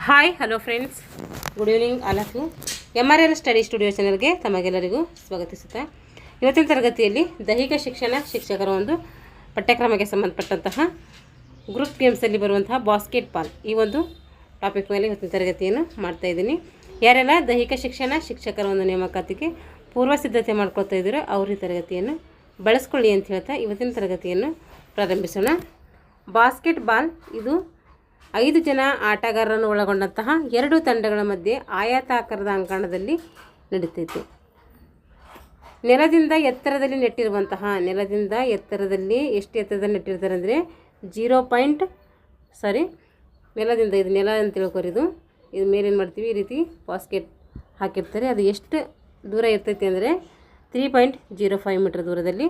Hi hello friends, good evening all of you. MRL study studio ಚಾನಲ್ಗೆ ತಮಗೆಲ್ಲರಿಗೂ ಸ್ವಾಗತಿಸುತ್ತಾ, ಇವತ್ತಿನ ತರಗತಿಯಲ್ಲಿ ದೈಹಿಕ ಶಿಕ್ಷಣ ಶಿಕ್ಷಕರ ಒಂದು ಪಠ್ಯಕ್ರಮಕ್ಕೆ ಸಂಬಂಧಪಟ್ಟಂತಹ ಗ್ರೂಪ್ ಗೇಮ್ಸಲ್ಲಿ ಬರುವಂತಹ ಬಾಸ್ಕೆಟ್ ಬಾಲ್ ಈ ಒಂದು ಟಾಪಿಕ್ ಮೇಲೆ ಇವತ್ತಿನ ತರಗತಿಯನ್ನು ಮಾಡ್ತಾಯಿದ್ದೀನಿ. ಯಾರೆಲ್ಲ ದೈಹಿಕ ಶಿಕ್ಷಣ ಶಿಕ್ಷಕರ ಒಂದು ನೇಮಕಾತಿಗೆ ಪೂರ್ವ ಸಿದ್ಧತೆ ಮಾಡ್ಕೊಳ್ತಾ ಇದ್ದೀರೋ ಅವರು ಈ ತರಗತಿಯನ್ನು ಬಳಸ್ಕೊಳ್ಳಿ ಅಂತ ಹೇಳ್ತಾ ಇವತ್ತಿನ ತರಗತಿಯನ್ನು ಪ್ರಾರಂಭಿಸೋಣ. ಬಾಸ್ಕೆಟ್ ಬಾಲ್ ಇದು 5 ಜನ ಆಟಗಾರರನ್ನು ಒಳಗೊಂಡಂತಹ 2 ತಂಡಗಳ ಮಧ್ಯೆ ಆಯತಾಕಾರದ ಅಂಕಣದಲ್ಲಿ ನಡೀತೈತೆ. ನೆಲದಿಂದ ಎತ್ತರದಲ್ಲಿ ನೆಟ್ಟಿರುವಂತಹ ನೆಲದಿಂದ ಎಷ್ಟು ಎತ್ತರದಲ್ಲಿ ನೆಟ್ಟಿರ್ತಾರೆ ಅಂದರೆ ನೆಲದಿಂದ ಇದು ನೆಲ ಅಂತ ತಿಳ್ಕೊರಿದು. ಇದು ಮೇಲೇನು ಮಾಡ್ತೀವಿ, ಈ ರೀತಿ ಬಾಸ್ಕೆಟ್ ಹಾಕಿರ್ತಾರೆ. ಅದು ಎಷ್ಟು ದೂರ ಇರ್ತೈತೆ ಅಂದರೆ 3.05 ಮೀಟರ್ ದೂರದಲ್ಲಿ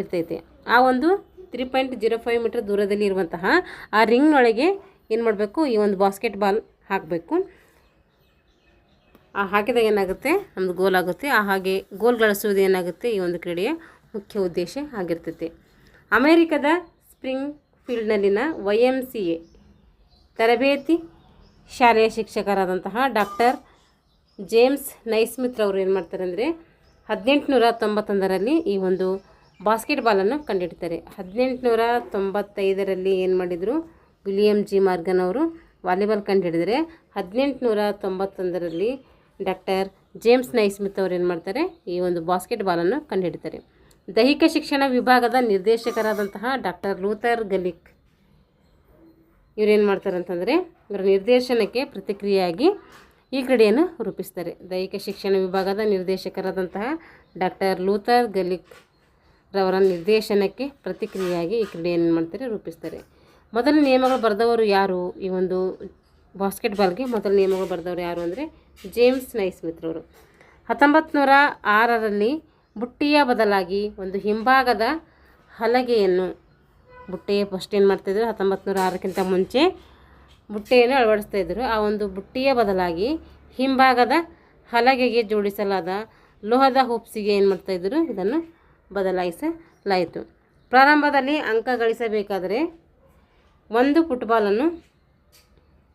ಇರ್ತೈತೆ. ಆ ಒಂದು 3.05 ಮೀಟರ್ ದೂರದಲ್ಲಿ ಇರುವಂತಹ ಆ ರಿಂಗ್ನೊಳಗೆ ಏನು ಮಾಡಬೇಕು, ಈ ಒಂದು ಬಾಸ್ಕೆಟ್ ಬಾಲ್ ಹಾಕಬೇಕು. ಹಾಕಿದಾಗ ಏನಾಗುತ್ತೆ, ನಮ್ಮದು ಗೋಲ್ ಆಗುತ್ತೆ. ಹಾಗೆ ಗೋಲ್ ಗಳಿಸುವುದು ಏನಾಗುತ್ತೆ, ಈ ಒಂದು ಕ್ರೀಡೆಯ ಮುಖ್ಯ ಉದ್ದೇಶ ಆಗಿರ್ತೈತೆ. ಅಮೇರಿಕದ ಸ್ಪ್ರಿಂಗ್ ಫೀಲ್ಡ್ನಲ್ಲಿನ YMCA ತರಬೇತಿ ಶಾಲೆಯ ಶಿಕ್ಷಕರಾದಂತಹ ಡಾಕ್ಟರ್ ಜೇಮ್ಸ್ ನೈಸ್ಮಿತ್ ಅವರು ಏನು ಮಾಡ್ತಾರೆ ಅಂದರೆ 1891ರಲ್ಲಿ ಈ ಒಂದು ಬಾಸ್ಕೆಟ್ ಬಾಲನ್ನು ಕಂಡುಹಿಡ್ತಾರೆ. 1895ರಲ್ಲಿ ಏನು ಮಾಡಿದರು, ವಿಲಿಯಂ ಜಿ ಮಾರ್ಗನ್ ಅವರು ವಾಲಿಬಾಲ್ ಕಂಡುಹಿಡಿದರೆ 1891ರಲ್ಲಿ ಡಾಕ್ಟರ್ ಜೇಮ್ಸ್ ನೈಸ್ಮಿತ್ ಅವರು ಏನು ಮಾಡ್ತಾರೆ, ಈ ಒಂದು ಬಾಸ್ಕೆಟ್ ಬಾಲನ್ನು ಕಂಡುಹಿಡ್ತಾರೆ. ದೈಹಿಕ ಶಿಕ್ಷಣ ವಿಭಾಗದ ನಿರ್ದೇಶಕರಾದಂತಹ ಡಾಕ್ಟರ್ ಲೂಥರ್ ಗಲಿಕ್ ಇವರೇನು ಮಾಡ್ತಾರೆ ಅಂತಂದರೆ, ಇವರ ನಿರ್ದೇಶನಕ್ಕೆ ಪ್ರತಿಕ್ರಿಯೆಯಾಗಿ ಈ ಕ್ರೀಡೆಯನ್ನು ರೂಪಿಸ್ತಾರೆ. ದೈಹಿಕ ಶಿಕ್ಷಣ ವಿಭಾಗದ ನಿರ್ದೇಶಕರಾದಂತಹ ಡಾಕ್ಟರ್ ಲೂಥರ್ ಗಲಿಕ್ ರವರ ನಿರ್ದೇಶನಕ್ಕೆ ಪ್ರತಿಕ್ರಿಯೆಯಾಗಿ ಈ ಕ್ರೀಡೆಯನ್ನು ಮಾಡ್ತಾರೆ, ರೂಪಿಸ್ತಾರೆ. ಮೊದಲ ನಿಯಮಗಳು ಬರೆದವರು ಯಾರು, ಈ ಒಂದು ಬಾಸ್ಕೆಟ್ ಬಾಲ್ಗೆ ಮೊದಲ ನಿಯಮಗಳು ಬರೆದವರು ಯಾರು ಅಂದರೆ ಜೇಮ್ಸ್ ನೈಸ್ಮಿತ್ ರವರು. 1906ರಲ್ಲಿ ಬುಟ್ಟಿಯ ಬದಲಾಗಿ ಒಂದು ಹಿಂಭಾಗದ ಹಲಗೆಯನ್ನು ಬುಟ್ಟೆಯ ಫಸ್ಟ್ ಏನು ಮಾಡ್ತಾಯಿದ್ರು, 1906ಕ್ಕಿಂತ ಮುಂಚೆ ಬುಟ್ಟೆಯನ್ನು ಅಳವಡಿಸ್ತಾಯಿದ್ರು. ಆ ಒಂದು ಬುಟ್ಟಿಯ ಬದಲಾಗಿ ಹಿಂಭಾಗದ ಹಲಗೆಗೆ ಜೋಡಿಸಲಾದ ಲೋಹದ ಹುಪ್ಸಿಗೆ ಏನು ಮಾಡ್ತಾಯಿದ್ರು, ಇದನ್ನು ಬದಲಾಯಿಸಲಾಯಿತು. ಪ್ರಾರಂಭದಲ್ಲಿ ಅಂಕ ಗಳಿಸಬೇಕಾದರೆ ಒಂದು ಫುಟ್ಬಾಲನ್ನು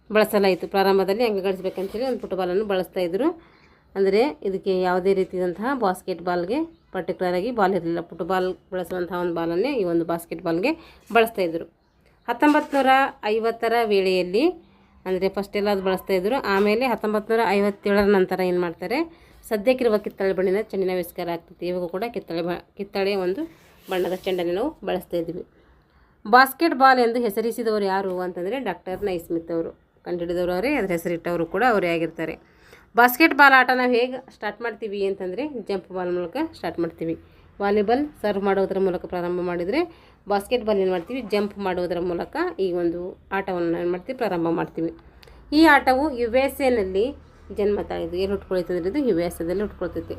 ಬಳಸಲಾಯಿತು. ಪ್ರಾರಂಭದಲ್ಲಿ ಅಂಕ ಗಳಿಸಬೇಕಂತೇಳಿ ಒಂದು ಫುಟ್ಬಾಲನ್ನು ಬಳಸ್ತಾಯಿದ್ರು. ಅಂದರೆ ಇದಕ್ಕೆ ಯಾವುದೇ ರೀತಿಯಾದಂತಹ ಬಾಸ್ಕೆಟ್ ಬಾಲ್ಗೆ ಪರ್ಟಿಕ್ಯುಲರಾಗಿ ಬಾಲ್ ಇರಲಿಲ್ಲ. ಫುಟ್ಬಾಲ್ ಬಳಸುವಂತಹ ಒಂದು ಬಾಲನ್ನೇ ಈ ಒಂದು ಬಾಸ್ಕೆಟ್ ಬಾಲ್ಗೆ ಬಳಸ್ತಾಯಿದ್ರು. 1950ರ ವೇಳೆಯಲ್ಲಿ ಅಂದರೆ ಫಸ್ಟ್ ಎಲ್ಲ ಅದು ಬಳಸ್ತಾಯಿದ್ರು. ಆಮೇಲೆ 1957ರ ನಂತರ ಏನು ಮಾಡ್ತಾರೆ, ಸದ್ಯಕ್ಕಿರುವ ಕಿತ್ತಳೆ ಬಣ್ಣಿನ ಚೆಂಡಿನ ಆವಿಷ್ಕಾರ ಆಗ್ತೈತಿ. ಇವಾಗ ಕೂಡ ಕಿತ್ತಳೆ ಒಂದು ಬಣ್ಣದ ಚೆಂಡನ್ನು ನಾವು ಬಳಸ್ತಾ ಇದ್ವಿ. ಬಾಸ್ಕೆಟ್ ಬಾಲ್ ಎಂದು ಹೆಸರಿಸಿದವರು ಯಾರು ಅಂತಂದರೆ ಡಾಕ್ಟರ್ ನೈಸ್ಮಿತ್ ಅವರು ಕಂಡುಹಿಡಿದವರು ಅವರೇ, ಅದರ ಹೆಸರಿಟ್ಟವರು ಕೂಡ ಅವರೇ ಆಗಿರ್ತಾರೆ. ಬಾಸ್ಕೆಟ್ ಬಾಲ್ ಆಟ ನಾವು ಹೇಗೆ ಸ್ಟಾರ್ಟ್ ಮಾಡ್ತೀವಿ ಅಂತಂದರೆ ಜಂಪ್ ಬಾಲ್ ಮೂಲಕ ಸ್ಟಾರ್ಟ್ ಮಾಡ್ತೀವಿ. ವಾಲಿಬಾಲ್ ಸರ್ವ್ ಮಾಡೋದರ ಮೂಲಕ ಪ್ರಾರಂಭ ಮಾಡಿದರೆ, ಬಾಸ್ಕೆಟ್ ಬಾಲ್ ಏನು ಮಾಡ್ತೀವಿ, ಜಂಪ್ ಮಾಡೋದರ ಮೂಲಕ ಈ ಒಂದು ಆಟವನ್ನು ಏನು ಮಾಡ್ತೀವಿ, ಪ್ರಾರಂಭ ಮಾಡ್ತೀವಿ. ಈ ಆಟವು USA ಜನ್ಮ ತಾಳಿದ್ದು. ಎಲ್ಲಿ ಹುಟ್ಕೊಳ್ತದೆ, ಇದು USA ಹುಟ್ಕೊಳ್ತೈತಿ.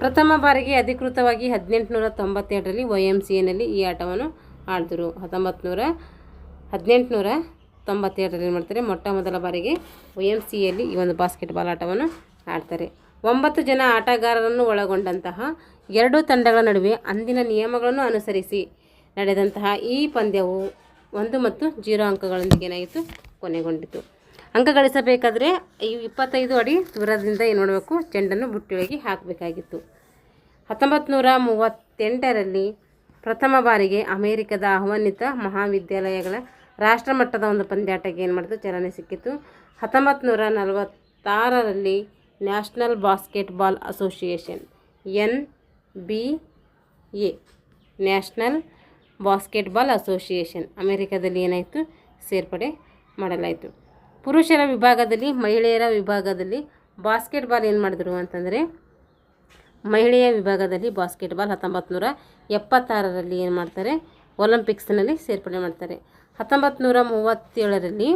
ಪ್ರಥಮ ಬಾರಿಗೆ ಅಧಿಕೃತವಾಗಿ 1897ರಲ್ಲಿ YMCA ಈ ಆಟವನ್ನು ಆಡಿದ್ರು. 1897ರಲ್ಲಿ ಏನು ಮಾಡ್ತಾರೆ, ಮೊಟ್ಟ ಮೊದಲ ಬಾರಿಗೆ YMCA ಈ ಒಂದು ಬಾಸ್ಕೆಟ್ ಬಾಲ್ ಆಟವನ್ನು ಆಡ್ತಾರೆ. 9 ಜನ ಆಟಗಾರರನ್ನು ಒಳಗೊಂಡಂತಹ 2 ತಂಡಗಳ ನಡುವೆ ಅಂದಿನ ನಿಯಮಗಳನ್ನು ಅನುಸರಿಸಿ ನಡೆದಂತಹ ಈ ಪಂದ್ಯವು 1 ಮತ್ತು 0 ಅಂಕಗಳೊಂದಿಗೆ ಏನಾಯಿತು, ಕೊನೆಗೊಂಡಿತು. ಅಂಕ ಗಳಿಸಬೇಕಾದ್ರೆ 25 ಅಡಿ ದೂರದಿಂದ ಏನು ಮಾಡಬೇಕು, ಚೆಂಡನ್ನು ಬುಟ್ಟಿಯೊಳಗೆ ಹಾಕಬೇಕಾಗಿತ್ತು. 1938ರಲ್ಲಿ ಪ್ರಥಮ ಬಾರಿಗೆ ಅಮೇರಿಕದ ಆಹ್ವಾನಿತ ಮಹಾವಿದ್ಯಾಲಯಗಳ ರಾಷ್ಟ್ರಮಟ್ಟದ ಒಂದು ಪಂದ್ಯಾಟಕ್ಕೆ ಏನು ಮಾಡಿತು, ಚಾಲನೆ ಸಿಕ್ಕಿತು. 1946ರಲ್ಲಿ national basketball association NBA national basketball association ಅಮೇರಿಕಾದಲ್ಲಿ ಏನಾಯಿತು, ಸೇರ್ಪಡೆ ಮಾಡಲಾಯಿತು. ಪುರುಷರ ವಿಭಾಗದಲ್ಲಿ ಮಹಿಳೆಯರ ವಿಭಾಗದಲ್ಲಿ ಬಾಸ್ಕೆಟ್ ಬಾಲ್ ಏನು ಮಾಡಿದ್ರು ಅಂತಂದರೆ, ಮಹಿಳೆಯ ವಿಭಾಗದಲ್ಲಿ ಬಾಸ್ಕೆಟ್ ಬಾಲ್ 1976ರಲ್ಲಿ ಏನು ಮಾಡ್ತಾರೆ, ಒಲಿಂಪಿಕ್ಸ್ನಲ್ಲಿ ಸೇರ್ಪಡೆ ಮಾಡ್ತಾರೆ. 1937ರಲ್ಲಿ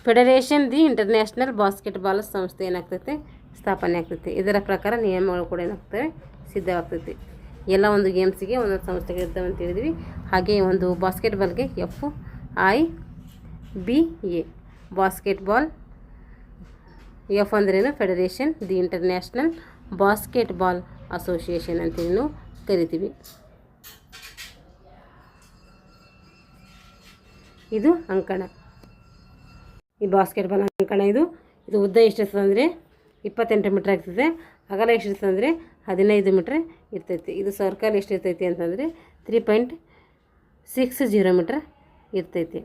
federation the international basketball ಸಂಸ್ಥೆ ಏನಾಗ್ತೈತೆ, ಸ್ಥಾಪನೆ ಆಗ್ತೈತಿ. ಇದರ ಪ್ರಕಾರ ನಿಯಮಗಳು ಕೂಡ ಏನಾಗ್ತವೆ, ಸಿದ್ಧವಾಗ್ತೈತಿ. ಎಲ್ಲ ಒಂದು ಗೇಮ್ಸಿಗೆ ಒಂದೊಂದು ಸಂಸ್ಥೆಗೆ ಇರ್ತವೆ ಅಂತ ಹೇಳಿದ್ವಿ. ಹಾಗೆ ಒಂದು ಬಾಸ್ಕೆಟ್ ಬಾಲ್ಗೆ FIBA ಬಾಸ್ಕೆಟ್ ಬಾಲ್, F ಅಂದ್ರೇನು, federation the international basketball association ಅಂತೇಳಿ ನಾವು ಕರಿತೀವಿ. ಇದು ಅಂಕಣ. ಈ ಬಾಸ್ಕೆಟ್ ಬಾಲ್ ಅಂಕಣ ಇದು ಉದ್ದ ಎಷ್ಟಿರ್ತದೆ ಅಂದರೆ 28 ಮೀಟ್ರ್ ಆಗ್ತದೆ. ಅಗಲ ಎಷ್ಟಿರ್ತದೆ ಅಂದರೆ 15 ಮೀಟ್ರ್ ಇರ್ತೈತಿ. ಇದು ಸರ್ಕಲ್ ಎಷ್ಟಿರ್ತೈತಿ ಅಂತಂದರೆ 3.60 ಮೀಟ್ರ್ ಇರ್ತೈತಿ.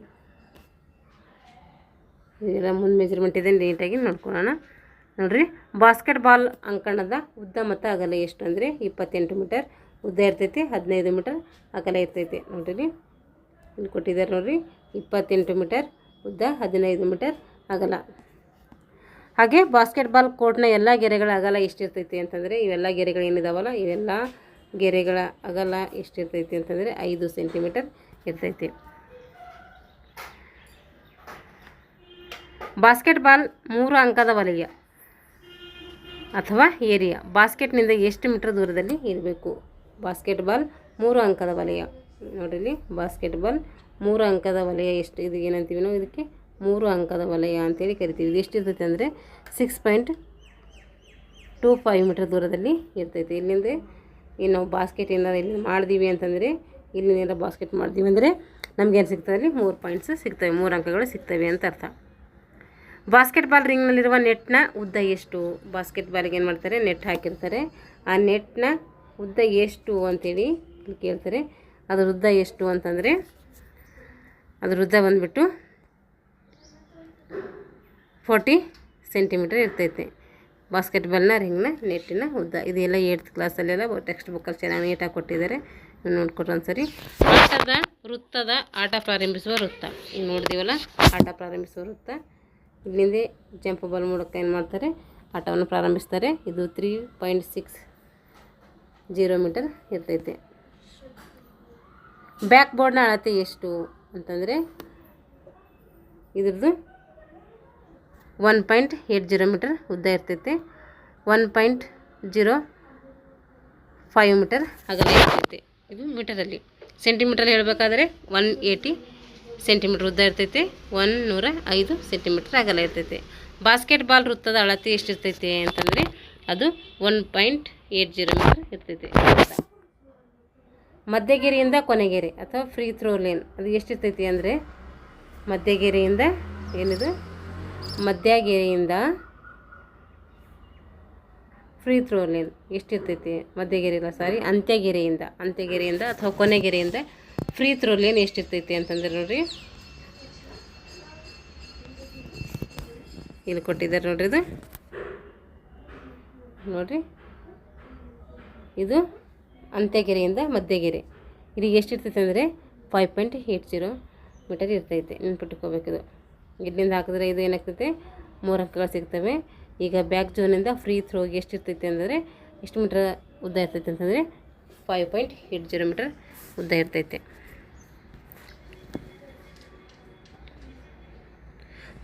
ಇದೆಲ್ಲ ಮುಂದೆ ಮೆಜರ್ಮೆಂಟ್ ಇದೆ, ನೀಟಾಗಿ ನೋಡ್ಕೊಳ್ಳೋಣ. ನೋಡಿರಿ, ಬಾಸ್ಕೆಟ್ ಬಾಲ್ ಅಂಕಣದ ಉದ್ದ ಮತ್ತು ಅಗಲ ಎಷ್ಟು ಅಂದರೆ 28 ಮೀಟರ್ ಉದ್ದ ಇರ್ತೈತಿ, 15 ಮೀಟರ್ ಅಗಲ ಇರ್ತೈತಿ. ನೋಡಿರಿ, ಇಲ್ಲಿ ಕೊಟ್ಟಿದ್ದಾರೆ ನೋಡಿರಿ, 28 ಮೀಟರ್ ಉದ್ದ, 15 ಮೀಟರ್ ಅಗಲ. ಹಾಗೆ ಬಾಸ್ಕೆಟ್ ಬಾಲ್ ಕೋರ್ಟ್ನ ಎಲ್ಲ ಗೆರೆಗಳ ಅಗಲ ಎಷ್ಟಿರ್ತೈತಿ ಅಂತಂದರೆ, ಇವೆಲ್ಲ ಗೆರೆಗಳು ಏನಿದಾವಲ್ಲ ಇವೆಲ್ಲ ಗೆರೆಗಳ ಅಗಲ ಎಷ್ಟಿರ್ತೈತಿ ಅಂತಂದರೆ 5 ಸೆಂಟಿಮೀಟರ್ ಇರ್ತೈತಿ. ಬಾಸ್ಕೆಟ್ ಬಾಲ್ 3 ಅಂಕದ ವಲಯ ಅಥವಾ ಏರಿಯಾ ಬಾಸ್ಕೆಟ್ನಿಂದ ಎಷ್ಟು ಮೀಟರ್ ದೂರದಲ್ಲಿ ಇರಬೇಕು? ಬಾಸ್ಕೆಟ್ ಬಾಲ್ 3 ಅಂಕದ ವಲಯ. ನೋಡಿರಿ, ಬಾಸ್ಕೆಟ್ ಬಾಲ್ 3 ಅಂಕದ ವಲಯ ಎಷ್ಟು, ಇದು ಏನಂತೀವಿ ನಾವು, ಇದಕ್ಕೆ 3 ಅಂಕದ ವಲಯ ಅಂತೇಳಿ ಕರಿತೀವಿ. ಇದು ಎಷ್ಟಿರ್ತೈತೆ ಅಂದರೆ 6.25 ಮೀಟರ್ ದೂರದಲ್ಲಿ ಇರ್ತೈತೆ. ಇಲ್ಲಿಂದ ಇನ್ನು ನಾವು ಬಾಸ್ಕೆಟ್ ಏನಾರು ಇಲ್ಲಿ ಮಾಡಿದೀವಿ ಅಂತಂದರೆ, ಇಲ್ಲಿಂದ ಬಾಸ್ಕೆಟ್ ಮಾಡಿದೀವಿ ಅಂದರೆ ನಮಗೇನು ಸಿಗ್ತದೆ, ಅಲ್ಲಿ 3 ಪಾಯಿಂಟ್ಸ್ ಸಿಗ್ತವೆ, 3 ಅಂಕಗಳು ಸಿಗ್ತವೆ ಅಂತ ಅರ್ಥ. ಬಾಸ್ಕೆಟ್ ಬಾಲ್ ರಿಂಗ್ನಲ್ಲಿರುವ ನೆಟ್ನ ಉದ್ದ ಎಷ್ಟು? ಬಾಸ್ಕೆಟ್ ಬಾಲ್ಗೆ ಏನು ಮಾಡ್ತಾರೆ, ನೆಟ್ ಹಾಕಿರ್ತಾರೆ. ಆ ನೆಟ್ನ ಉದ್ದ ಎಷ್ಟು ಅಂತೇಳಿ ಇಲ್ಲಿ ಕೇಳ್ತಾರೆ. ಅದ್ರ ಉದ್ದ ಎಷ್ಟು ಅಂತಂದರೆ, ಅದ್ರ ಉದ್ದ ಬಂದುಬಿಟ್ಟು 40 ಸೆಂಟಿಮೀಟರ್ ಇರ್ತೈತೆ. ಬಾಸ್ಕೆಟ್ ಬಾಲ್ನ ರಿಂಗ್ನ ನೆಟ್ಟಿನ ಉದ್ದ. ಇದೆಲ್ಲ 8th ಕ್ಲಾಸಲ್ಲೆಲ್ಲ ಟೆಕ್ಸ್ಟ್ ಬುಕ್ಕಲ್ಲಿ ಚೆನ್ನಾಗಿ ನೀಟಾಗಿ ಕೊಟ್ಟಿದ್ದಾರೆ, ನೋಡ್ಕೊಟ್ರು ಒಂದ್ಸರಿ. ವೃತ್ತದ ಆಟ ಪ್ರಾರಂಭಿಸುವ ವೃತ್ತ. ಈಗ ನೋಡಿದೀವಲ್ಲ, ಆಟ ಪ್ರಾರಂಭಿಸುವ ವೃತ್ತ. ಇಲ್ಲಿಂದ ಜಂಪ್ ಬಾಲ್ ಮೂಲಕ ಏನು ಮಾಡ್ತಾರೆ, ಆಟವನ್ನು ಪ್ರಾರಂಭಿಸ್ತಾರೆ. ಇದು 3.60 ಮೀಟರ್ ಇರ್ತೈತೆ. ಬ್ಯಾಕ್ ಬೋರ್ಡ್ನ ಅಳತೆ ಎಷ್ಟು ಅಂತಂದರೆ, ಇದ್ರದ್ದು 1.80 ಮೀಟರ್ ಉದ್ದ ಇರ್ತೈತೆ, 1.05 ಮೀಟರ್ ಅಗಲ ಇರ್ತೈತೆ. ಇದು ಮೀಟರಲ್ಲಿ. ಸೆಂಟಿಮೀಟರ್ ಹೇಳಬೇಕಾದ್ರೆ 180 ಸೆಂಟಿಮೀಟ್ರ್ ಉದ್ದ ಇರ್ತೈತೆ, 105 ಸೆಂಟಿಮೀಟ್ರ್ ಅಗಲ ಇರ್ತೈತೆ. ಬಾಸ್ಕೆಟ್ ಬಾಲ್ ವೃತ್ತದ ಅಳತೆ ಎಷ್ಟಿರ್ತೈತೆ ಅಂತಂದರೆ, ಅದು 1.80 ಮೀಟರ್ ಇರ್ತೈತೆ. ಮಧ್ಯಗೆರೆಯಿಂದ ಕೊನೆಗೆರೆ ಅಥವಾ ಫ್ರೀ ಥ್ರೋ ಲೇನ್ ಅದು ಎಷ್ಟಿರ್ತೈತಿ ಅಂದರೆ, ಮಧ್ಯಗೆರೆಯಿಂದ ಏನಿದು ಮಧ್ಯಗೆರೆಯಿಂದ ಫ್ರೀ ಥ್ರೋ ಲೇನ್ ಎಷ್ಟಿರ್ತೈತಿ, ಮಧ್ಯಗೆರೆ ಇಲ್ಲ ಸಾರಿ ಅಂತ್ಯಗೆರೆಯಿಂದ ಅಥವಾ ಕೊನೆಗೆರೆಯಿಂದ ಫ್ರೀ ಥ್ರೋ ಲೇನ್ ಎಷ್ಟಿರ್ತೈತಿ ಅಂತಂದ್ರೆ, ನೋಡಿರಿ ಇಲ್ಲಿ ಕೊಟ್ಟಿದ್ದಾರೆ ನೋಡ್ರಿ. ಇದು ನೋಡಿರಿ, ಇದು ಅಂತ್ಯಗೆರೆಯಿಂದ ಮಧ್ಯಗೆರೆ. ಇಲ್ಲಿಗೆ ಎಷ್ಟಿರ್ತೈತೆ ಅಂದರೆ 5.80 ಮೀಟರ್ ಇರ್ತೈತೆ. ನೆನ್ಪಿಟ್ಕೋಬೇಕಿದು. ಇಲ್ಲಿಂದ ಹಾಕಿದ್ರೆ ಇದು ಏನಾಗ್ತೈತೆ, 3 ಅಂಕಗಳು ಸಿಗ್ತವೆ. ಈಗ ಬ್ಯಾಕ್ ಝೋನಿಂದ ಫ್ರೀ ಥ್ರೋಗೆ ಎಷ್ಟಿರ್ತೈತೆ ಅಂದರೆ, ಎಷ್ಟು ಮೀಟರ್ ಉದ್ದ ಇರ್ತೈತೆ ಅಂತಂದರೆ 5.80 ಮೀಟರ್ ಉದ್ದ ಇರ್ತೈತೆ.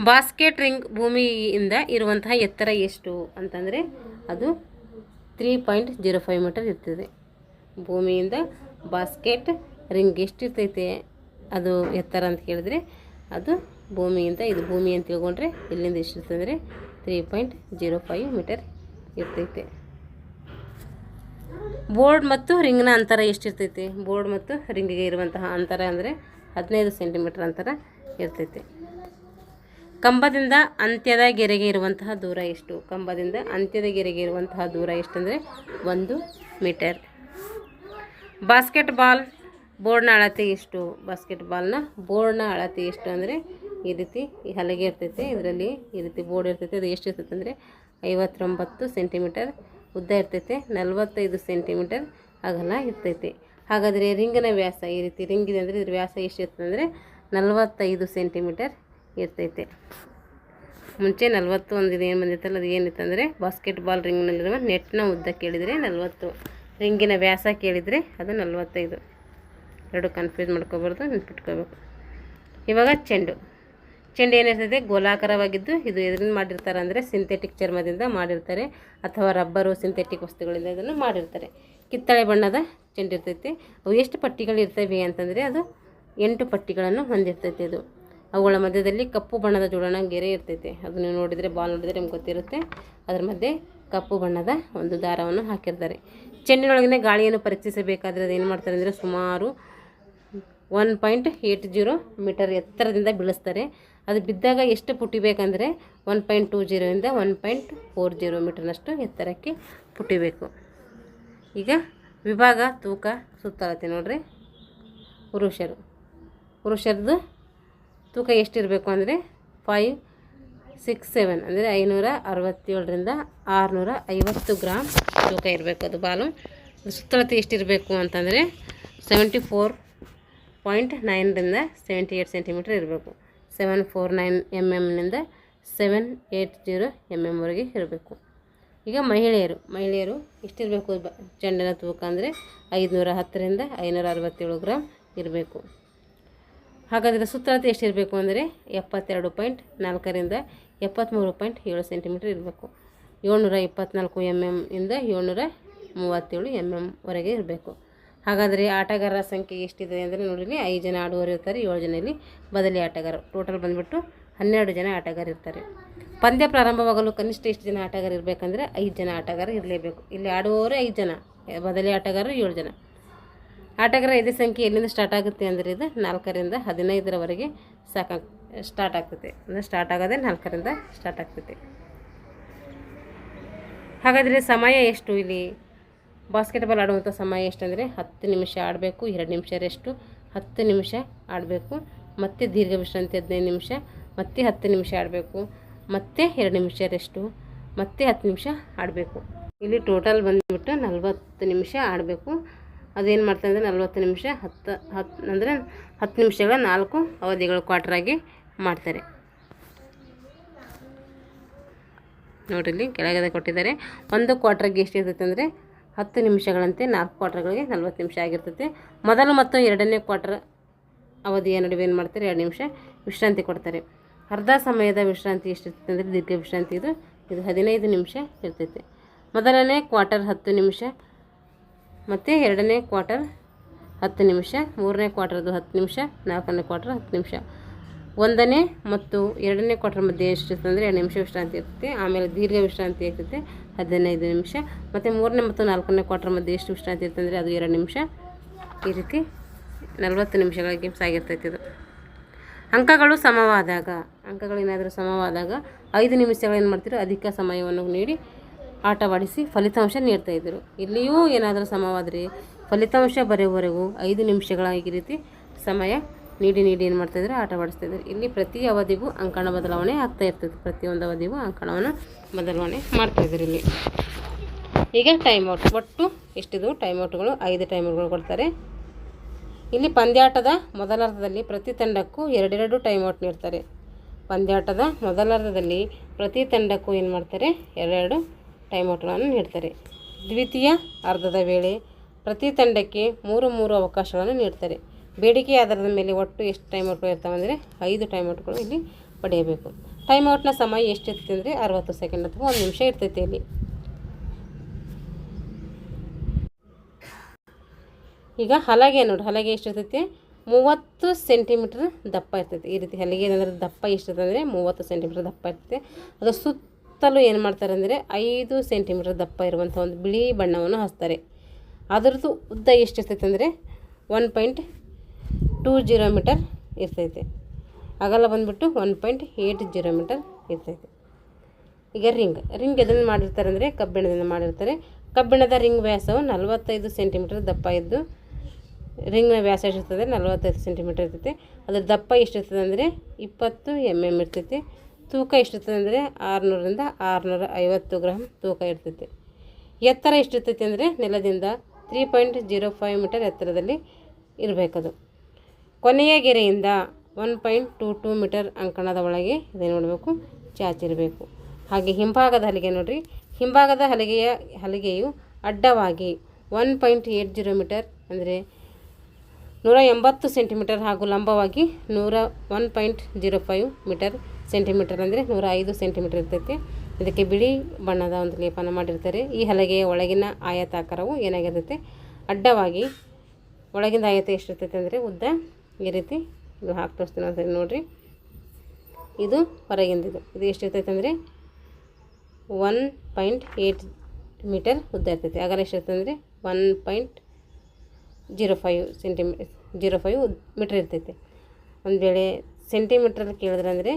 ಬಾಸ್ಕೆಟ್ ರಿಂಗ್ ಭೂಮಿಯಿಂದ ಇರುವಂತಹ ಎತ್ತರ ಎಷ್ಟು ಅಂತಂದರೆ, ಅದು 3.05 ಮೀಟರ್ ಇರ್ತದೆ. ಭೂಮಿಯಿಂದ ಬಾಸ್ಕೆಟ್ ರಿಂಗ್ ಎಷ್ಟಿರ್ತೈತೆ ಅದು ಎತ್ತರ ಅಂತ ಕೇಳಿದ್ರೆ, ಅದು ಭೂಮಿಯಿಂದ, ಇದು ಭೂಮಿ ಅಂತ ತಿಳ್ಕೊಂಡ್ರೆ ಇಲ್ಲಿಂದ ಎಷ್ಟಿರ್ತದೆ ಅಂದರೆ 3.05 ಮೀಟರ್ ಇರ್ತೈತೆ. ಬೋರ್ಡ್ ಮತ್ತು ರಿಂಗ್ನ ಅಂತರ ಎಷ್ಟಿರ್ತೈತೆ? ಬೋರ್ಡ್ ಮತ್ತು ರಿಂಗಿಗೆ ಇರುವಂತಹ ಅಂತರ ಅಂದರೆ 15 ಸೆಂಟಿಮೀಟರ್ ಅಂತರ ಇರ್ತೈತೆ. ಕಂಬದಿಂದ ಅಂತ್ಯದ ಗೆರೆಗೆ ಇರುವಂತಹ ದೂರ ಎಷ್ಟು? ಕಂಬದಿಂದ ಅಂತ್ಯದ ಗೆರೆಗೆ ಇರುವಂತಹ ದೂರ ಎಷ್ಟಂದರೆ 1 ಮೀಟರ್. ಬಾಸ್ಕೆಟ್ ಬಾಲ್ ಬೋರ್ಡ್ನ ಅಳತೆ ಎಷ್ಟು? ಬಾಸ್ಕೆಟ್ ಬಾಲ್ನ ಬೋರ್ಡ್ನ ಅಳತೆ ಎಷ್ಟು ಅಂದರೆ, ಈ ರೀತಿ ಈ ಹಲಗೆ ಇರ್ತೈತೆ, ಇದರಲ್ಲಿ ಈ ರೀತಿ ಬೋರ್ಡ್ ಇರ್ತೈತೆ. ಅದು ಎಷ್ಟು ಇರ್ತೈತೆ ಅಂದರೆ 59 ಸೆಂಟಿಮೀಟರ್ ಉದ್ದ ಇರ್ತೈತೆ, 45 ಸೆಂಟಿಮೀಟರ್ ಅಗಲ ಇರ್ತೈತೆ. ಹಾಗಾದರೆ ರಿಂಗಿನ ವ್ಯಾಸ, ಈ ರೀತಿ ರಿಂಗ್ ಇದೆ ಅಂದರೆ ಇದ್ರ ವ್ಯಾಸ ಎಷ್ಟು ಇರ್ತದೆ ಅಂದರೆ 45 ಸೆಂಟಿಮೀಟರ್ ಇರ್ತೈತೆ. ಮುಂಚೆ 40 ಒಂದು ಏನು ಬಂದಿತ್ತಲ್ಲ, ಅದು ಏನಿತ್ತಂದರೆ ಬಾಸ್ಕೆಟ್ ಬಾಲ್ ರಿಂಗ್ನಲ್ಲಿರುವ ನೆಟ್ನ ಉದ್ದ ಕೇಳಿದರೆ 40, ರಿಂಗಿನ ವ್ಯಾಸ ಕೇಳಿದರೆ ಅದು 45. ಎರಡು ಕನ್ಫ್ಯೂಸ್ ಮಾಡ್ಕೋಬಾರ್ದು, ನೆನ್ಪಿಟ್ಕೋಬೇಕು. ಇವಾಗ ಚೆಂಡು ಏನಿರ್ತೈತೆ, ಗೋಲಾಕಾರವಾಗಿದ್ದು ಇದು ಎದರಿಂದ ಮಾಡಿರ್ತಾರೆ ಅಂದರೆ ಸಿಂಥೆಟಿಕ್ ಚರ್ಮದಿಂದ ಮಾಡಿರ್ತಾರೆ ಅಥವಾ ರಬ್ಬರು ಸಿಂಥೆಟಿಕ್ ವಸ್ತುಗಳಿಂದ ಇದನ್ನು ಮಾಡಿರ್ತಾರೆ. ಕಿತ್ತಳೆ ಬಣ್ಣದ ಚೆಂಡು ಇರ್ತೈತೆ. ಅವು ಎಷ್ಟು ಪಟ್ಟಿಗಳಿರ್ತವೆ ಅಂತಂದರೆ, ಅದು 8 ಪಟ್ಟಿಗಳನ್ನು ಹೊಂದಿರ್ತೈತೆ. ಇದು ಅವುಗಳ ಮಧ್ಯದಲ್ಲಿ ಕಪ್ಪು ಬಣ್ಣದ ಜೋಡಣಾ ಗೆರೆ ಇರ್ತೈತೆ. ಅದು ನೀವು ನೋಡಿದರೆ, ಬಾಲ್ ನೋಡಿದರೆ ನಿಮ್ಗೆ ಗೊತ್ತಿರುತ್ತೆ. ಅದರ ಮಧ್ಯೆ ಕಪ್ಪು ಬಣ್ಣದ ಒಂದು ದಾರವನ್ನು ಹಾಕಿರ್ತಾರೆ. ಚೆಂಡಿನೊಳಗಿನ ಗಾಳಿಯನ್ನು ಪರೀಕ್ಷಿಸಬೇಕಾದ್ರೆ ಅದು ಏನು ಮಾಡ್ತಾರೆ ಅಂದರೆ, ಸುಮಾರು 1.80 ಮೀಟರ್ ಎತ್ತರದಿಂದ ಬೀಳಿಸ್ತಾರೆ. ಅದು ಬಿದ್ದಾಗ ಎಷ್ಟು ಪುಟಿಬೇಕಂದ್ರೆ 1.20 1.40 ಮೀಟರ್ನಷ್ಟು ಎತ್ತರಕ್ಕೆ ಪುಟಿಬೇಕು. ಈಗ ವಿಭಾಗ ತೂಕ ಸುತ್ತಳತೆ ನೋಡ್ರಿ. ಪುರುಷರದ್ದು ತೂಕ ಎಷ್ಟಿರಬೇಕು ಅಂದರೆ 567 ಅಂದರೆ 567ರಿಂದ 650 ಗ್ರಾಮ್ ತೂಕ ಇರಬೇಕು. ಅದು ಬಾಲು ಸುತ್ತಳತೆ ಎಷ್ಟಿರಬೇಕು ಅಂತಂದರೆ 74.9ರಿಂದ 78 ಸೆಂಟಿಮೀಟರ್ ಇರಬೇಕು. 749 mm -780 mm ವರೆಗೆ ಇರಬೇಕು. ಈಗ ಮಹಿಳೆಯರು ಎಷ್ಟಿರಬೇಕು ಚೆಂಡಿನ ತೂಕ ಅಂದರೆ 510ರಿಂದ 567 ಗ್ರಾಮ್ ಇರಬೇಕು. ಹಾಗಾದರೆ ಸುತ್ತಳತೆ ಎಷ್ಟಿರಬೇಕು ಅಂದರೆ 72.4ರಿಂದ 73.7 ಸೆಂಟಿಮೀಟರ್ ಇರಬೇಕು. 724 mm ಇಂದ 737 mm ವರೆಗೆ ಇರಬೇಕು. ಹಾಗಾದರೆ ಆಟಗಾರರ ಸಂಖ್ಯೆ ಎಷ್ಟಿದೆ ಅಂದರೆ ನೋಡಿರಿ, 5 ಜನ ಆಡುವವರು ಇರ್ತಾರೆ, 7 ಜನ ಇಲ್ಲಿ ಬದಲಿ ಆಟಗಾರ. ಟೋಟಲ್ ಬಂದುಬಿಟ್ಟು 12 ಜನ ಆಟಗಾರ ಇರ್ತಾರೆ. ಪಂದ್ಯ ಪ್ರಾರಂಭವಾಗಲು ಕನಿಷ್ಠ ಎಷ್ಟು ಜನ ಆಟಗಾರ ಇರಬೇಕಂದ್ರೆ 5 ಜನ ಆಟಗಾರ ಇರಲೇಬೇಕು. ಇಲ್ಲಿ ಆಡುವವರು 5 ಜನ, ಬದಲಿ ಆಟಗಾರರು 7 ಜನ. ಆಟಗಾರ ಇದೇ ಸಂಖ್ಯೆ ಎಲ್ಲಿಂದ ಸ್ಟಾರ್ಟ್ ಆಗುತ್ತೆ ಅಂದರೆ ಇದು 4ರಿಂದ 15ರವರೆಗೆ ಸ್ಟಾರ್ಟ್ ಆಗ್ತೈತೆ. ಅಂದರೆ ಸ್ಟಾರ್ಟ್ ಆಗೋದೇ 4ರಿಂದ ಸ್ಟಾರ್ಟ್ ಆಗ್ತೈತೆ. ಹಾಗಾದರೆ ಸಮಯ ಎಷ್ಟು? ಇಲ್ಲಿ ಬಾಸ್ಕೆಟ್ಬಾಲ್ ಆಡುವಂಥ ಸಮಯ ಎಷ್ಟಂದರೆ 10 ನಿಮಿಷ ಆಡಬೇಕು, 2 ನಿಮಿಷ ರೆಸ್ಟು, 10 ನಿಮಿಷ ಆಡಬೇಕು, ಮತ್ತು ದೀರ್ಘ ವಿಶ್ರಾಂತಿ 15 ನಿಮಿಷ, ಮತ್ತೆ 10 ನಿಮಿಷ ಆಡಬೇಕು, ಮತ್ತೆ 2 ನಿಮಿಷ ರೆಸ್ಟು, ಮತ್ತೆ 10 ನಿಮಿಷ ಆಡಬೇಕು. ಇಲ್ಲಿ ಟೋಟಲ್ ಬಂದುಬಿಟ್ಟು 40 ನಿಮಿಷ ಆಡಬೇಕು. ಅದೇನು ಮಾಡ್ತಾರೆ ಅಂದರೆ 40 ನಿಮಿಷ 10 ಅಂದರೆ 10 ನಿಮಿಷಗಳ 4 ಅವಧಿಗಳು ಕ್ವಾರ್ಟರಾಗಿ ಮಾಡ್ತಾರೆ. ನೋಡಿರಿ, ಇಲ್ಲಿ ಕೆಳಗಡೆ ಕೊಟ್ಟಿದ್ದಾರೆ. ಒಂದು ಕ್ವಾರ್ಟರ್ಗೆ ಎಷ್ಟು ಇರ್ತೈತೆ ಅಂದರೆ 10 ನಿಮಿಷಗಳಂತೆ 4 ಕ್ವಾರ್ಟರ್ಗಳಿಗೆ 40 ನಿಮಿಷ ಆಗಿರ್ತೈತೆ. ಮೊದಲು ಮತ್ತು 2ನೇ ಕ್ವಾರ್ಟರ್ ಅವಧಿಯ ನಡುವೆ ಏನು ಮಾಡ್ತಾರೆ, 2 ನಿಮಿಷ ವಿಶ್ರಾಂತಿ ಕೊಡ್ತಾರೆ. ಅರ್ಧ ಸಮಯದ ವಿಶ್ರಾಂತಿ ಎಷ್ಟಿರ್ತೈತೆ ಅಂದರೆ ದೀರ್ಘ ವಿಶ್ರಾಂತಿ ಇದು 15 ನಿಮಿಷ ಇರ್ತೈತೆ. ಮೊದಲನೇ ಕ್ವಾರ್ಟರ್ 10 ನಿಮಿಷ, ಮತ್ತು 2ನೇ ಕ್ವಾರ್ಟರ್ 10 ನಿಮಿಷ, 3ನೇ ಕ್ವಾರ್ಟರ್ದು 10 ನಿಮಿಷ, 4ನೇ ಕ್ವಾರ್ಟರ್ 10 ನಿಮಿಷ. 1ನೇ ಮತ್ತು 2ನೇ ಕ್ವಾರ್ಟರ್ ಮಧ್ಯೆ ಎಷ್ಟಿರ್ತದೆ ಅಂದರೆ 2 ನಿಮಿಷ ವಿಶ್ರಾಂತಿ ಇರ್ತೈತೆ. ಆಮೇಲೆ ದೀರ್ಘ ವಿಶ್ರಾಂತಿ ಇರ್ತೈತೆ 15 ನಿಮಿಷ. ಮತ್ತು 3ನೇ ಮತ್ತು 4ನೇ ಕ್ವಾರ್ಟರ್ ಮಧ್ಯೆ ಎಷ್ಟು ವಿಶ್ರಾಂತಿ ಇರ್ತದೆ ಅಂದರೆ ಅದು 2 ನಿಮಿಷ. ಈ ರೀತಿ 40 ನಿಮಿಷಗಳ ಗೇಮ್ಸ್ ಆಗಿರ್ತೈತೆ ಇದು. ಅಂಕಗಳು ಏನಾದರೂ ಸಮವಾದಾಗ 5 ನಿಮಿಷಗಳೇನು ಮಾಡ್ತಿದ್ರು, ಅಧಿಕ ಸಮಯವನ್ನು ನೀಡಿ ಆಟವಾಡಿಸಿ ಫಲಿತಾಂಶ ನೀಡ್ತಾಯಿದ್ರು. ಇಲ್ಲಿಯೂ ಏನಾದರೂ ಸಮವಾದರೆ ಫಲಿತಾಂಶ ಬರೆಯುವವರೆಗೂ 5 ನಿಮಿಷಗಳ ಈ ರೀತಿ ಸಮಯ ನೀಡಿ ಏನು ಮಾಡ್ತಾಯಿದ್ರು, ಆಟವಾಡಿಸ್ತಾಯಿದ್ರು. ಇಲ್ಲಿ ಪ್ರತಿ ಅವಧಿಗೂ ಅಂಕಣ ಬದಲಾವಣೆ ಆಗ್ತಾ ಇರ್ತದೆ. ಪ್ರತಿಯೊಂದು ಅವಧಿಗೂ ಅಂಕಣವನ್ನು ಬದಲಾವಣೆ ಮಾಡ್ತಾಯಿದ್ರು ಇಲ್ಲಿ. ಈಗ ಟೈಮ್ ಔಟ್ ಒಟ್ಟು ಎಷ್ಟಿದು ಟೈಮ್ಔಟ್ಗಳು 5 ಟೈಮ್ಔಟ್ಗಳು ಕೊಡ್ತಾರೆ. ಇಲ್ಲಿ ಪಂದ್ಯಾಟದ ಮೊದಲಾರ್ಧದಲ್ಲಿ ಪ್ರತಿ ತಂಡಕ್ಕೂ 2 ಟೈಮ್ಔಟ್ ನೀಡ್ತಾರೆ. ಪಂದ್ಯಾಟದ ಮೊದಲಾರ್ಧದಲ್ಲಿ ಪ್ರತಿ ತಂಡಕ್ಕೂ ಏನು ಮಾಡ್ತಾರೆ, 2 ಟೈಮ್ಔಟ್ಗಳನ್ನು ನೀಡ್ತಾರೆ. ದ್ವಿತೀಯ ಅರ್ಧದ ವೇಳೆ ಪ್ರತಿ ತಂಡಕ್ಕೆ 3 ಅವಕಾಶಗಳನ್ನು ನೀಡ್ತಾರೆ. ಬೇಡಿಕೆ ಆಧಾರದ ಮೇಲೆ ಒಟ್ಟು ಎಷ್ಟು ಟೈಮ್ಔಟ್ಗಳು ಇರ್ತಾವೆ ಅಂದರೆ 5 ಟೈಮ್ಔಟ್ಗಳು ಇಲ್ಲಿ ಪಡೆಯಬೇಕು. ಟೈಮ್ಔಟ್ನ ಸಮಯ ಎಷ್ಟಿರ್ತೈತೆ ಅಂದರೆ 60 ಸೆಕೆಂಡ್ ಅಥವಾ 1 ನಿಮಿಷ ಇರ್ತೈತೆ ಇಲ್ಲಿ. ಈಗ ಹಲಗೆ ನೋಡಿ, ಹಲಗೆ ಎಷ್ಟಿರ್ತೈತೆ 30 ಸೆಂಟಿಮೀಟ್ರ್ ದಪ್ಪ ಇರ್ತೈತೆ. ಈ ರೀತಿ ಹಲಗೆ ಅಂದರೆ ದಪ್ಪ ಎಷ್ಟಿರ್ತದೆ ಅಂದರೆ 30 ಸೆಂಟಿಮೀಟ್ರ್ ದಪ್ಪ ಇರ್ತೈತೆ. ಅದು ಸುತ್ತಲೂ ಏನು ಮಾಡ್ತಾರೆ ಅಂದರೆ 5 ಸೆಂಟಿಮೀಟ್ರ್ ದಪ್ಪ ಇರುವಂಥ ಒಂದು ಬಿಳಿ ಬಣ್ಣವನ್ನು ಹಚ್ತಾರೆ. ಅದರದ್ದು ಉದ್ದ ಎಷ್ಟಿರ್ತೈತೆ ಅಂದರೆ 1.20 ಮೀಟರ್ ಇರ್ತೈತೆ. ಅಗಲ ಬಂದುಬಿಟ್ಟು 1.80 ಮೀಟರ್ ಇರ್ತೈತೆ. ಈಗ ರಿಂಗ್ ಎದನ್ನು ಮಾಡಿರ್ತಾರೆ ಅಂದರೆ ಕಬ್ಬಿಣದಿಂದ ಮಾಡಿರ್ತಾರೆ. ಕಬ್ಬಿಣದ ರಿಂಗ್ ವ್ಯಾಸವು 45 ಸೆಂಟಿಮೀಟರ್ ದಪ್ಪ ಇದ್ದು, ರಿಂಗ್ನ ವ್ಯಾಸ ಎಷ್ಟಿರ್ತದೆ 45 ಸೆಂಟಿಮೀಟರ್ ಇರ್ತೈತೆ. ಅದರ ದಪ್ಪ ಎಷ್ಟಿರ್ತದೆ ಅಂದರೆ 20 mm ಇರ್ತೈತೆ. ತೂಕ ಎಷ್ಟಿರ್ತದೆ ಅಂದರೆ 600ರಿಂದ 650 ಗ್ರಾಮ್ ತೂಕ ಇರ್ತೈತೆ. ಎತ್ತರ ಎಷ್ಟಿರ್ತೈತೆ ಅಂದರೆ ನೆಲದಿಂದ 3.05 ಮೀಟರ್ ಎತ್ತರದಲ್ಲಿ ಇರಬೇಕದು. ಕೊನೆಯ ಗೆರೆಯಿಂದ 1.22 ಮೀಟರ್ ಅಂಕಣದ ಒಳಗೆ ಇದೇ ನೋಡಬೇಕು, ಚಾಚಿರಬೇಕು. ಹಾಗೆ ಹಿಂಭಾಗದ ಹಲಿಗೆ ನೋಡಿರಿ, ಹಿಂಭಾಗದ ಹಲಿಗೆಯು ಅಡ್ಡವಾಗಿ 1.80 ಮೀಟರ್ ಅಂದರೆ 180 ಸೆಂಟಿಮೀಟರ್ ಹಾಗೂ ಲಂಬವಾಗಿ 1.05 ಮೀಟರ್ ಸೆಂಟಿಮೀಟರ್ ಅಂದರೆ 105 ಸೆಂಟಿಮೀಟರ್ ಇರ್ತೈತೆ. ಇದಕ್ಕೆ ಬಿಳಿ ಬಣ್ಣದ ಒಂದು ಲೇಪನ ಮಾಡಿರ್ತಾರೆ. ಈ ಹಲಗೆಯ ಒಳಗಿನ ಆಯತಾಕಾರವು ಏನಾಗಿರ್ತೈತೆ, ಅಡ್ಡವಾಗಿ ಒಳಗಿಂದ ಆಯತ ಎಷ್ಟಿರ್ತೈತೆ ಅಂದರೆ ಉದ್ದ ಈ ರೀತಿ ಇದು ಹಾಕಿ ತೋರಿಸ್ತೀನಿ ಅಂತ ನೋಡಿರಿ. ಇದು ಹೊರಗಿಂದಿದು, ಇದು ಎಷ್ಟಿರ್ತೈತೆ ಅಂದರೆ 1.8 ಮೀಟರ್ ಉದ್ದ ಇರ್ತೈತೆ. ಅಗಲ ಎಷ್ಟಿರ್ತದೆ ಅಂದರೆ 1.05 ಮೀಟರ್ ಇರ್ತೈತೆ. ಒಂದು ವೇಳೆ ಸೆಂಟಿಮೀಟ್ರಲ್ಲಿ ಕೇಳಿದ್ರೆ ಅಂದರೆ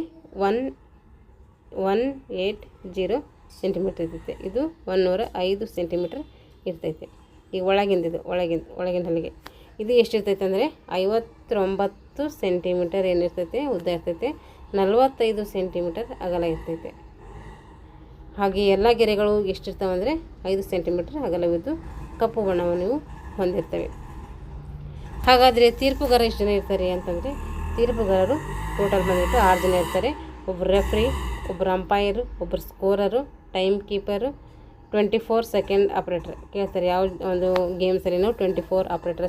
180 ಸೆಂಟಿಮೀಟ್ರ್ ಇರ್ತೈತೆ. ಇದು 105 ಸೆಂಟಿಮೀಟ್ರ್ ಇರ್ತೈತೆ. ಈಗ ಒಳಗಿನ ಹಲ್ಲಿಗೆ ಇದು ಎಷ್ಟಿರ್ತೈತೆ ಅಂದರೆ 59 ಸೆಂಟಿಮೀಟರ್ ಏನಿರ್ತೈತೆ ಉದ್ದ ಇರ್ತೈತೆ, 45 ಸೆಂಟಿಮೀಟರ್ ಅಗಲ ಇರ್ತೈತೆ. ಹಾಗೆ ಎಲ್ಲ ಗೆರೆಗಳು ಎಷ್ಟಿರ್ತಾವೆ ಅಂದರೆ 5 ಸೆಂಟಿಮೀಟ್ರ್ ಅಗಲವಿದ್ದು ಕಪ್ಪು ಬಣ್ಣವನ್ನು ಹೊಂದಿರ್ತವೆ. ಹಾಗಾದರೆ ತೀರ್ಪುಗಾರ ಎಷ್ಟು ಜನ ಇರ್ತಾರೆ ಅಂತಂದರೆ, ತೀರ್ಪುಗಾರರು ಟೋಟಲ್ ಬಂದುಬಿಟ್ಟು 6 ಜನ ಇರ್ತಾರೆ. ಒಬ್ಬರು ರೆಫ್ರಿ, ಒಬ್ಬರು ಅಂಪೈರು, ಒಬ್ಬರು ಸ್ಕೋರರು, ಟೈಮ್ ಕೀಪರು, 24 ಸೆಕೆಂಡ್ ಆಪ್ರೇಟರ್. ಕೇಳ್ತಾರೆ ಯಾವ ಒಂದು ಗೇಮ್ಸಲ್ಲಿ ನಾವು 24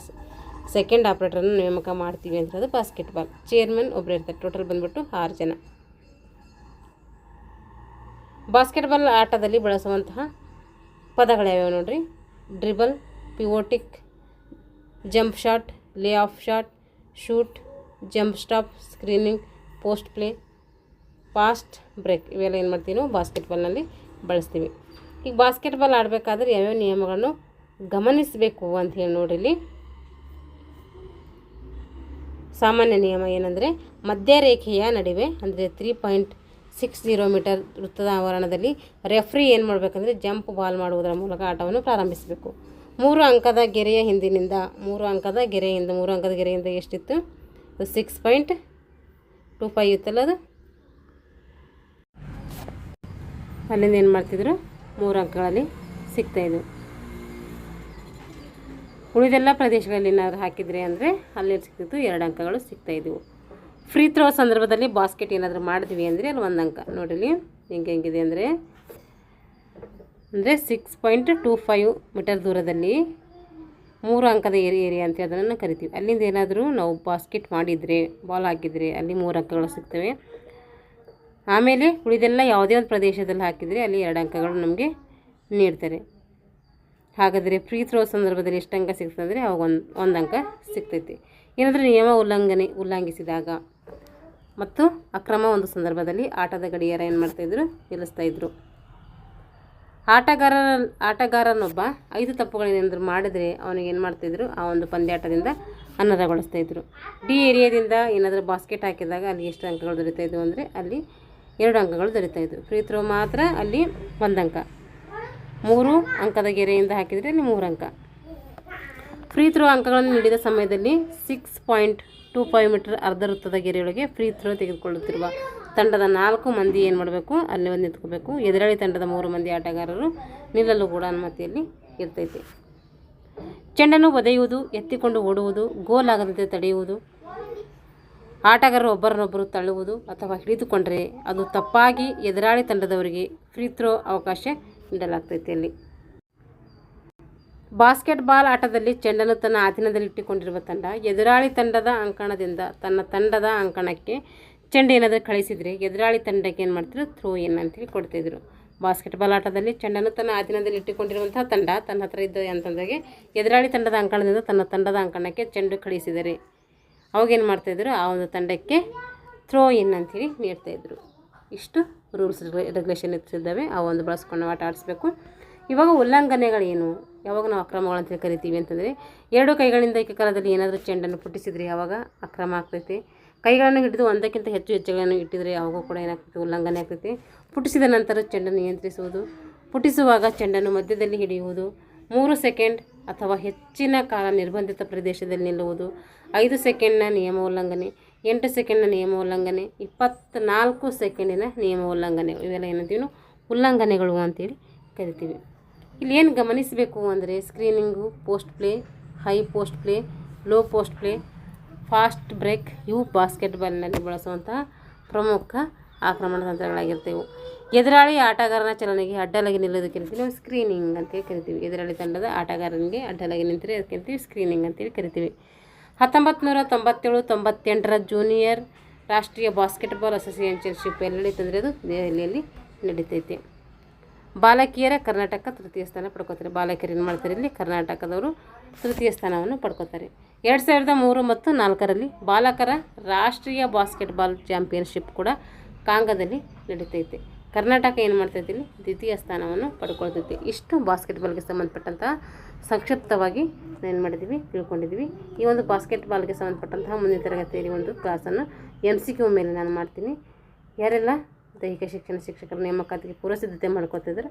ಸೆಕೆಂಡ್ ಆಪ್ರೇಟರನ್ನು ನೇಮಕ ಮಾಡ್ತೀವಿ ಅಂತ. ಅದು ಬಾಸ್ಕೆಟ್ಬಾಲ್. ಚೇರ್ಮನ್ ಒಬ್ಬರು ಇರ್ತಾರೆ. ಟೋಟಲ್ ಬಂದುಬಿಟ್ಟು 6 ಜನ. ಬಾಸ್ಕೆಟ್ಬಾಲ್ ಆಟದಲ್ಲಿ ಬಳಸುವಂತಹ ಪದಗಳು ಯಾವ್ಯಾವ ನೋಡ್ರಿ. Dribble, pivoting, jump shot, lay off shot, shoot, jump stop, screening, post play, fast break. ಇವೆಲ್ಲ ಏನು ಮಾಡ್ತೀವಿ ನಾವು ಬಾಸ್ಕೆಟ್ಬಾಲ್ನಲ್ಲಿ ಬಳಸ್ತೀವಿ. ಈಗ ಬಾಸ್ಕೆಟ್ಬಾಲ್ ಆಡಬೇಕಾದ್ರೆ ಯಾವ್ಯಾವ ನಿಯಮಗಳನ್ನು ಗಮನಿಸಬೇಕು ಅಂತ ಹೇಳಿ ನೋಡ್ರಿ. ಇಲ್ಲಿ ಸಾಮಾನ್ಯ ನಿಯಮ ಏನಂದರೆ, ಮಧ್ಯರೇಖೆಯ ನಡುವೆ ಅಂದರೆ 3.60 ಮೀಟರ್ ವೃತ್ತದ ಆವರಣದಲ್ಲಿ ರೆಫ್ರಿ ಏನು ಮಾಡಬೇಕಂದ್ರೆ ಜಂಪ್ ಬಾಲ್ ಮಾಡುವುದರ ಮೂಲಕ ಆಟವನ್ನು ಪ್ರಾರಂಭಿಸಬೇಕು. 3 ಅಂಕದ ಗೆರೆಯ ಹಿಂದಿನಿಂದ 3 ಅಂಕದ ಗೆರೆಯಿಂದ ಎಷ್ಟಿತ್ತು? 6.25 ಇತ್ತಲ್ಲ ಅದು. ಅಲ್ಲಿಂದ ಏನು ಮಾಡ್ತಿದ್ರು? 3 ಅಂಕಗಳಲ್ಲಿ ಸಿಗ್ತಾಯಿದ್ವು. ಉಳಿದೆಲ್ಲ ಪ್ರದೇಶಗಳಲ್ಲಿ ಏನಾದರೂ ಹಾಕಿದರೆ ಅಂದರೆ ಅಲ್ಲಿ ಸಿಗ್ತಿತ್ತು 2 ಅಂಕಗಳು ಸಿಗ್ತಾಯಿದ್ವು. ಫ್ರೀ ಥ್ರೋ ಸಂದರ್ಭದಲ್ಲಿ ಬಾಸ್ಕೆಟ್ ಏನಾದರೂ ಮಾಡಿದ್ವಿ ಅಂದರೆ ಅಲ್ಲಿ 1 ಅಂಕ. ನೋಡಿರಿ ಹೆಂಗಿದೆ ಅಂದರೆ 6.25 ಮೀಟರ್ ದೂರದಲ್ಲಿ 3 ಅಂಕದ ಏರಿಯಾ ಅಂತ ಅದನ್ನು ಕರಿತೀವಿ. ಅಲ್ಲಿಂದ ಏನಾದರೂ ನಾವು ಬಾಸ್ಕೆಟ್ ಮಾಡಿದರೆ, ಬಾಲ್ ಹಾಕಿದರೆ ಅಲ್ಲಿ 3 ಅಂಕಗಳು ಸಿಗ್ತವೆ. ಆಮೇಲೆ ಉಳಿದೆಲ್ಲ ಯಾವುದೇ ಒಂದು ಪ್ರದೇಶದಲ್ಲಿ ಹಾಕಿದರೆ ಅಲ್ಲಿ 2 ಅಂಕಗಳು ನಮಗೆ ನೀಡ್ತಾರೆ. ಹಾಗಾದರೆ ಫ್ರೀ ಥ್ರೋ ಸಂದರ್ಭದಲ್ಲಿ ಎಷ್ಟು ಅಂಕ ಸಿಗ್ತದೆ ಅಂದರೆ ಅವಾಗ ಒಂದು ಅಂಕ ಸಿಗ್ತೈತಿ. ಏನಾದರೂ ನಿಯಮ ಉಲ್ಲಂಘಿಸಿದಾಗ ಮತ್ತು ಅಕ್ರಮ ಒಂದು ಸಂದರ್ಭದಲ್ಲಿ ಆಟದ ಗಡಿಯಾರ ಏನು ಮಾಡ್ತಾಯಿದ್ರು? ನಿಲ್ಲಿಸ್ತಾಯಿದ್ರು. ಆಟಗಾರನೊಬ್ಬ 5 ತಪ್ಪುಗಳೇನಾದರೂ ಮಾಡಿದರೆ ಅವನಿಗೆ ಏನು ಮಾಡ್ತಾಯಿದ್ರು? ಆ ಒಂದು ಪಂದ್ಯಾಟದಿಂದ ಅನರ್ಹಗೊಳಿಸ್ತಾಯಿದ್ರು. ಡಿ ಏರಿಯಾದಿಂದ ಏನಾದರೂ ಬಾಸ್ಕೆಟ್ ಹಾಕಿದಾಗ ಅಲ್ಲಿ ಎಷ್ಟು ಅಂಕಗಳು ದೊರೀತಾಯಿದ್ವು ಅಂದರೆ ಅಲ್ಲಿ 2 ಅಂಕಗಳು ದೊರೀತಾಯಿದ್ವು. ಫ್ರೀ ಥ್ರೋ ಮಾತ್ರ ಅಲ್ಲಿ 1 ಅಂಕ. 3 ಅಂಕದ ಗೆರೆಯಿಂದ ಹಾಕಿದರೆ ಅಲ್ಲಿ 3 ಅಂಕ. ಫ್ರೀ ಥ್ರೋ ಅಂಕಗಳನ್ನು ನೀಡಿದ ಸಮಯದಲ್ಲಿ 6.25 ಮೀಟರ್ ಅರ್ಧ ವೃತ್ತದ ಗೆರೆಯೊಳಗೆ ಫ್ರೀ ಥ್ರೋ ತೆಗೆದುಕೊಳ್ಳುತ್ತಿರುವ ತಂಡದ 4 ಮಂದಿ ಏನು ಮಾಡಬೇಕು? ಅಲ್ಲಿ ಒಂದು ನಿಂತ್ಕೋಬೇಕು. ಎದುರಾಳಿ ತಂಡದ 3 ಮಂದಿ ಆಟಗಾರರು ನಿಲ್ಲಲು ಕೂಡ ಅನುಮತಿಯಲ್ಲಿ ಇರ್ತೈತಿ. ಚೆಂಡನ್ನು ಒದೆಯುವುದು, ಎತ್ತಿಕೊಂಡು ಓಡುವುದು, ಗೋಲ್ ಆಗದಂತೆ ತಡೆಯುವುದು, ಆಟಗಾರರು ಒಬ್ಬರನ್ನೊಬ್ಬರು ತಳ್ಳುವುದು ಅಥವಾ ಹಿಡಿದುಕೊಂಡರೆ ಅದು ತಪ್ಪಾಗಿ ಎದುರಾಳಿ ತಂಡದವರಿಗೆ ಫ್ರೀ ಥ್ರೋ ಅವಕಾಶ ನೀಡಲಾಗ್ತೈತಿ. ಅಲ್ಲಿ ಬಾಸ್ಕೆಟ್ಬಾಲ್ ಆಟದಲ್ಲಿ ಚೆಂಡನ್ನು ತನ್ನ ಆಧೀನದಲ್ಲಿಟ್ಟುಕೊಂಡಿರುವ ತಂಡ ಎದುರಾಳಿ ತಂಡದ ಅಂಕಣದಿಂದ ತನ್ನ ತಂಡದ ಅಂಕಣಕ್ಕೆ ಚೆಂಡು ಏನಾದರೂ ಕಳಿಸಿದರೆ ಎದುರಾಳಿ ತಂಡಕ್ಕೆ ಏನು ಮಾಡ್ತಿದ್ರು? ಥ್ರೋ ಇನ್ ಅಂತೇಳಿ ಕೊಡ್ತಾಯಿದ್ರು. ಬಾಸ್ಕೆಟ್ಬಾಲ್ ಆಟದಲ್ಲಿ ಚೆಂಡನ್ನು ತನ್ನ ಆಧೀನದಲ್ಲಿ ಇಟ್ಟುಕೊಂಡಿರುವಂತಹ ತಂಡ ತನ್ನ ಹತ್ರ ಇದ್ದ ಅಂತಂದಾಗೆ ಎದುರಾಳಿ ತಂಡದ ಅಂಕಣದಿಂದ ತನ್ನ ತಂಡದ ಅಂಕಣಕ್ಕೆ ಚೆಂಡು ಕಳಿಸಿದರೆ ಅವಾಗೇನು ಮಾಡ್ತಾಯಿದ್ರು? ಆ ಒಂದು ತಂಡಕ್ಕೆ ಥ್ರೋ ಇನ್ ಅಂಥೇಳಿ ನೀಡ್ತಾಯಿದ್ರು. ಇಷ್ಟು ರೂಲ್ಸ್ ರೆಗ್ಯುಲೇಷನ್ ಇದ್ದಾವೆ. ಆ ಒಂದು ಬಳಸ್ಕೊಂಡು ಆಟ ಆಡಿಸ್ಬೇಕು. ಇವಾಗ ಉಲ್ಲಂಘನೆಗಳೇನು? ಯಾವಾಗ ನಾವು ಅಕ್ರಮಗಳು ಅಂತೇಳಿ ಕರಿತೀವಿ ಅಂತಂದರೆ, 2 ಕೈಗಳಿಂದ ಏಕಕಾಲದಲ್ಲಿ ಏನಾದರೂ ಚೆಂಡನ್ನು ಪುಟ್ಟಿಸಿದರೆ ಆವಾಗ ಅಕ್ರಮ ಆಗ್ತೈತಿ. ಕೈಗಳನ್ನು ಹಿಡಿದು ಒಂದಕ್ಕಿಂತ ಹೆಚ್ಚು ಹೆಜ್ಜೆಗಳನ್ನು ಇಟ್ಟಿದರೆ ಆವಾಗ ಕೂಡ ಏನಾಗ್ತೈತಿ? ಉಲ್ಲಂಘನೆ ಆಗ್ತೈತಿ. ಪುಟ್ಟಿಸಿದ ನಂತರ ಚೆಂಡನ್ನು ನಿಯಂತ್ರಿಸುವುದು, ಪುಟ್ಟಿಸುವಾಗ ಚೆಂಡನ್ನು ಮಧ್ಯದಲ್ಲಿ ಹಿಡಿಯುವುದು, 3 ಸೆಕೆಂಡ್ ಅಥವಾ ಹೆಚ್ಚಿನ ಕಾಲ ನಿರ್ಬಂಧಿತ ಪ್ರದೇಶದಲ್ಲಿ ನಿಲ್ಲುವುದು, 5 ಸೆಕೆಂಡ್ನ ನಿಯಮ ಉಲ್ಲಂಘನೆ, 8 ಸೆಕೆಂಡ್ನ ನಿಯಮ ಉಲ್ಲಂಘನೆ, 24 ಸೆಕೆಂಡಿನ ನಿಯಮ ಉಲ್ಲಂಘನೆಗಳು. ಇವೆಲ್ಲ ಏನಂತೀವಿ ನಾವು? ಉಲ್ಲಂಘನೆಗಳು ಅಂತೇಳಿ ಕರಿತೀವಿ. ಇಲ್ಲಿ ಏನು ಗಮನಿಸಬೇಕು ಅಂದರೆ screening, post play, high post play, low post play, fast break ಇವು ಬಾಸ್ಕೆಟ್ಬಾಲ್ನಲ್ಲಿ ಬಳಸುವಂತಹ ಪ್ರಮುಖ ಆಕ್ರಮಣ ತಂತ್ರಗಳಾಗಿರ್ತವೆ. ಎದುರಾಳಿ ಆಟಗಾರನ ಚಲನೆಗೆ ಅಡ್ಡಲಾಗಿ ನಿಲ್ಲೋದಕ್ಕೆ ಕರಿತೀವಿ ನಾವು ಸ್ಕ್ರೀನಿಂಗ್ ಅಂತೇಳಿ ಕರಿತೀವಿ. ಎದುರಾಳಿ ತಂಡದ ಆಟಗಾರನಿಗೆ ಅಡ್ಡಲಾಗಿ ನಿಂತರೆ ಅದಕ್ಕೆ ಕರಿತೀವಿ ಸ್ಕ್ರೀನಿಂಗ್ ಅಂತೇಳಿ ಕರಿತೀವಿ. 1997-98 ಜೂನಿಯರ್ ರಾಷ್ಟ್ರೀಯ ಬಾಸ್ಕೆಟ್ಬಾಲ್ ಅಸೋಸಿಯೇಷನ್ ಚಾಂಪಿಯನ್ಶಿಪ್ ಎಲ್ಲಿ ನಡೀತಂದರೆ ಅದು ದೆಹಲಿಯಲ್ಲಿ ನಡೀತೈತೆ. ಬಾಲಕಿಯರ ಕರ್ನಾಟಕ ತೃತೀಯ ಸ್ಥಾನ ಪಡ್ಕೋತಾರೆ. ಬಾಲಕಿಯರು ಏನು ಮಾಡ್ತಾರೆ? ಇಲ್ಲಿ ಕರ್ನಾಟಕದವರು ತೃತೀಯ ಸ್ಥಾನವನ್ನು ಪಡ್ಕೋತಾರೆ. 2003 ಮತ್ತು 2004ರಲ್ಲಿ ಬಾಲಕರ ರಾಷ್ಟ್ರೀಯ ಬಾಸ್ಕೆಟ್ಬಾಲ್ ಚಾಂಪಿಯನ್ಶಿಪ್ ಕೂಡ ಕಾಂಗದಲ್ಲಿ ನಡೀತೈತೆ. ಕರ್ನಾಟಕ ಏನು ಮಾಡ್ತೈತಿ? ಇಲ್ಲಿ ದ್ವಿತೀಯ ಸ್ಥಾನವನ್ನು ಪಡ್ಕೊಳ್ತೈತಿ. ಇಷ್ಟು ಬಾಸ್ಕೆಟ್ಬಾಲ್ಗೆ ಸಂಬಂಧಪಟ್ಟಂಥ ಸಂಕ್ಷಿಪ್ತವಾಗಿ ಏನು ಮಾಡಿದ್ದೀವಿ ತಿಳ್ಕೊಂಡಿದ್ದೀವಿ. ಈ ಒಂದು ಬಾಸ್ಕೆಟ್ಬಾಲ್ಗೆ ಸಂಬಂಧಪಟ್ಟಂತಹ ಮುಂದಿನ ತರಗತಿಯಲ್ಲಿ ಒಂದು ಕ್ಲಾಸನ್ನು MCQ ಮೇಲೆ ನಾನು ಮಾಡ್ತೀನಿ. ಯಾರೆಲ್ಲ ದೈಹಿಕ ಶಿಕ್ಷಣ ಶಿಕ್ಷಕರ ನೇಮಕಾತಿಗೆ ಪೂರ್ವಸಿದ್ಧತೆ ಮಾಡ್ಕೊತಿದ್ದಾರೆ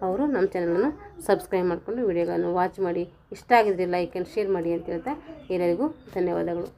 ಅವರು ನಮ್ಮ ಚಾನಲನ್ನು ಸಬ್ಸ್ಕ್ರೈಬ್ ಮಾಡಿಕೊಂಡು ವಿಡಿಯೋಗಳನ್ನು ವಾಚ್ ಮಾಡಿ, ಇಷ್ಟ ಆಗಿದ್ರೆ ಲೈಕ್ ಆ್ಯಂಡ್ ಶೇರ್ ಮಾಡಿ ಅಂತ ಹೇಳ್ತಾ ಎಲ್ಲರಿಗೂ ಧನ್ಯವಾದಗಳು.